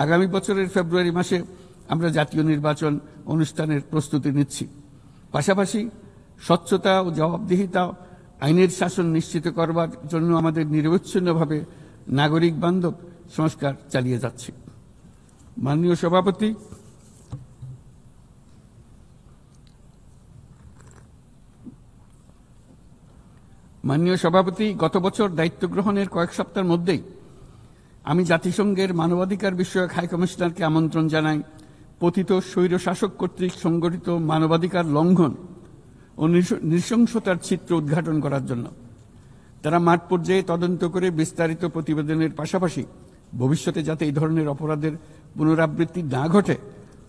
আগামী বছরের ফেব্রুয়ারি মাসে আমরা জাতীয় নির্বাচন অনুষ্ঠানের প্রস্তুতি নিচ্ছি। পাশাপাশি স্বচ্ছতা ও জবাবদিহিতা, আইনের শাসন নিশ্চিত করবার জন্য আমাদের নিরবচ্ছিন্নভাবে নাগরিক বান্ধব সংস্কার চালিয়ে যাচ্ছি। মাননীয় সভাপতি, গত বছর দায়িত্ব গ্রহণের কয়েক সপ্তাহের মধ্যেই আমি জাতিসংঘের মানবাধিকার বিষয়ক হাই কমিশনারকে আমন্ত্রণ জানাই পতিত স্বৈরশাসক কর্তৃক সংগঠিত মানবাধিকার লঙ্ঘন ও নৃশংসতার চিত্র উদ্ঘাটন করার জন্য। তারা মাঠ পর্যায়ে তদন্ত করে বিস্তারিত প্রতিবেদনের পাশাপাশি ভবিষ্যতে যাতে এই ধরনের অপরাধের পুনরাবৃত্তি না ঘটে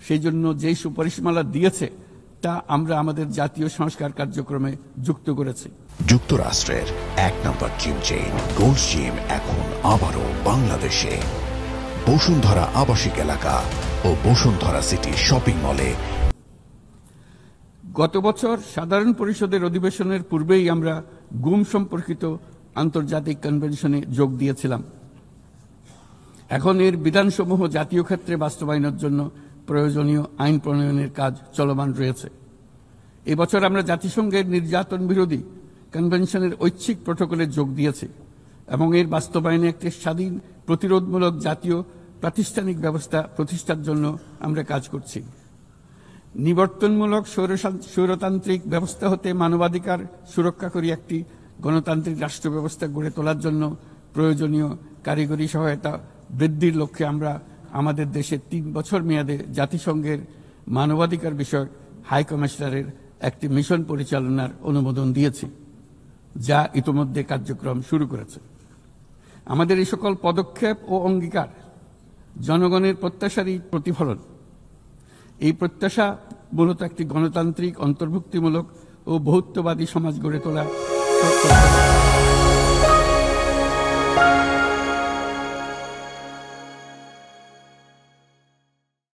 সেই জন্য যেই সুপারিশমালা দিয়েছে তা আমরা আমাদের জাতীয় সংস্কার কার্যক্রমে যুক্ত করেছি। যুক্তরাষ্ট্রের ১ নম্বর জিম চেইন গোল্ডস জিম এখন আবারও বাংলাদেশে। বসুন্ধরা আবাসিক এলাকা ও বসুন্ধরা সিটি শপিং মলে। গত বছর সাধারণ পরিষদের অধিবেশনের পূর্বেই আমরা গুম সম্পর্কিত আন্তর্জাতিক কনভেনশনে যোগ দিয়েছিলাম। এখন এর বিধানসমূহ জাতীয় ক্ষেত্রে বাস্তবায়নের জন্য প্রয়োজনীয় আইন প্রণয়নের কাজ চলমান রয়েছে। এবছর আমরা জাতিসংঘের নির্যাতন বিরোধী কনভেনশনের ঐচ্ছিক প্রটোকলে যোগ দিয়েছি এবং এর বাস্তবায়নে একটি স্বাধীন প্রতিরোধমূলক জাতীয় প্রাতিষ্ঠানিক ব্যবস্থা প্রতিষ্ঠার জন্য আমরা কাজ করছি। নিবর্তনমূলক স্বৈরতান্ত্রিক ব্যবস্থা হতে মানবাধিকার সুরক্ষাকারী একটি গণতান্ত্রিক রাষ্ট্র ব্যবস্থা গড়ে তোলার জন্য প্রয়োজনীয় কারিগরি সহায়তা বৃদ্ধির লক্ষ্যে আমরা আমাদের দেশে ৩ বছর মেয়াদে জাতিসংঘের মানবাধিকার বিষয়ক হাই কমিশনারের একটি মিশন পরিচালনার অনুমোদন দিয়েছি, যা ইতোমধ্যে কার্যক্রম শুরু করেছে। আমাদের এই সকল পদক্ষেপ ও অঙ্গীকার জনগণের প্রত্যাশারই প্রতিফলন। এই প্রত্যাশা মূলত একটি গণতান্ত্রিক, অন্তর্ভুক্তিমূলক ও বহুত্ববাদী সমাজ গড়ে তোলা।